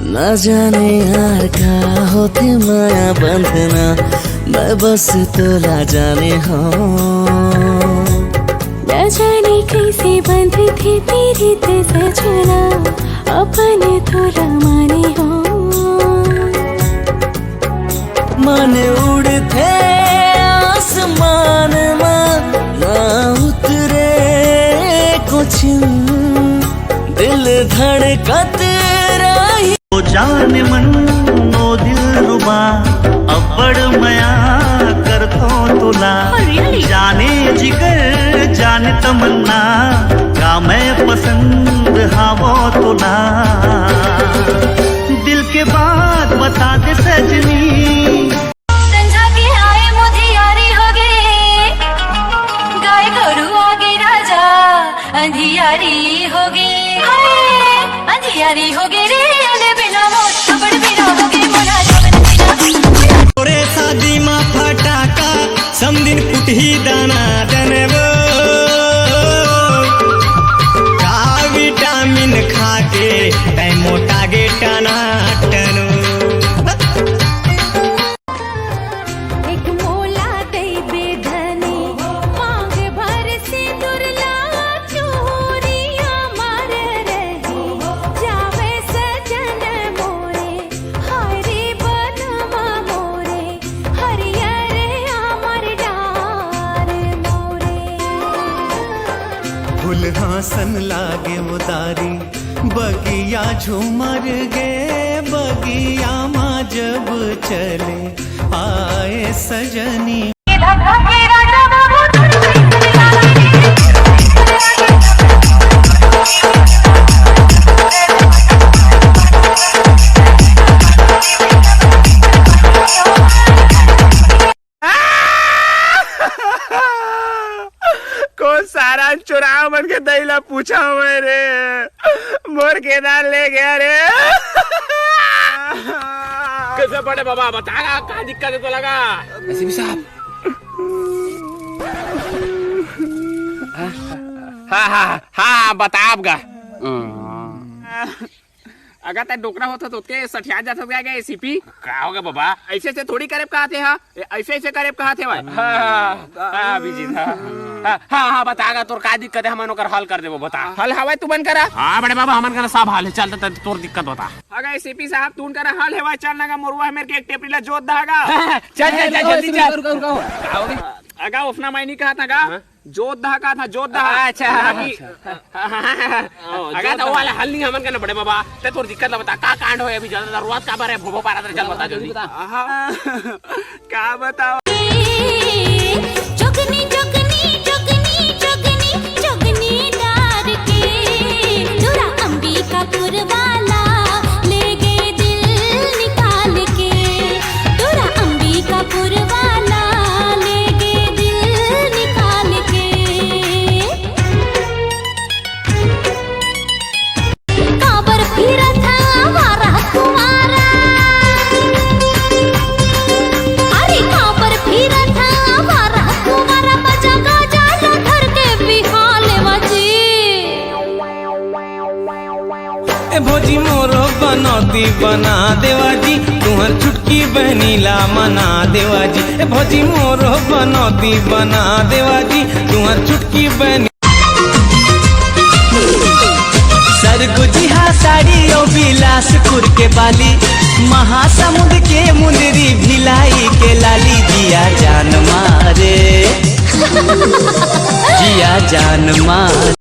ना जाने यार क्या होते माया बंधना, मैं बस तोला जाने हो। न जाने कैसे बंध थे तेरे ते सजना, अपन तोला माने हो। मन उड़ते आसमान में ना उतरे कुछ, दिल धड़कत रही ओ जान मन नो दिल रुबा, अब्बड़ मया कर तो तुला। जाने जिगर जाने तमन्ना, का मैं पसंद हाँ वो तुला। दिल के बात बता दे सजनी, संझा के आए मोदियारी हो गए, गाय गरु आगे राजा अंधियारी हो गई, अंधियारी हो गई रे अले बिना मोत बड़ बिना हो गई मोना जबन तोरे शादी मा फटाका समदिन कुटही दाना दनबो, का विटामिन खाके तै मोटा गे टना टनो। एक मोला दे बेधनी मांग भर से दुर्ला चोरिया मार रही, जावे सजन मोरे हरे बनवा मोरे, हरियर अमर डार मोरे। फूल हासन लागे उदारी, बगिया झूमर गे बगिया माँ जब चले आए सजनी। कौन सारा चुराव मन के दैला पूछा मेरे, मोर के दाल ले गया रे। कैसे पड़े बाबा, बतागा क्या दिक्कत है तो लगा एसपी साहब। हाँ हाँ हाँ बताबगा। अगर तय डोकरा होता तो उसके सठिया जाता गया एसीपी। क्या होगा बाबा, ऐसे से थोड़ी करेब कहा थे, हाँ ऐसे ऐसे करेब कहा थे भाई। हाँ बीजी था। हाँ हाँ बतागा तोर का दिक्कत है, हम हल कर दे वो बता। हल हवा तू बन करा। हाँ बड़े बाबा हमन का सब हाल है, चलता तोर दिक्कत बता। अगर एसीपी साहब तू करा हल है चलना का मोरुआ मेरे के एक टेपरीला जोत धागा। चल चल चल जल्दी चल। अगा उफना मैनी कहा था का जोत दहा का था, जोत दहा। अच्छा अगा तो वाला हल नहीं हमन का बड़े बाबा, ते तोर दिक्कत बता का कांड होए अभी ज्यादा जरूरत का बारे भोभो पारा चल बता जल्दी। का बताओ जोगनी जोगनी जोगनी जोगनी जोगनी डार के, दूरा अंबिकापुर वाला ले गए दिल निकाल के, दूरा अंबिकापुर वाला ले गए दिल निकाल के। काबर फिरा था हमारा कुमारा, अरे काबर फिरा था हमारा कुमारा, बजा गाजा धर के बिहाल बजी। ए भोजी मोरो बनौती बना देवाजी, तुहर छुटकी बहनीला मना देवाजी। ए भोजी मोरो बनौती बना देवाजी, तुहर छुटकी बहनी। सरगुजिहा साड़ी और बिलासपुर के बाली, महासमुंद के मुंदरी भिलाई के लाली। जिया जान मारे जिया जान मारे।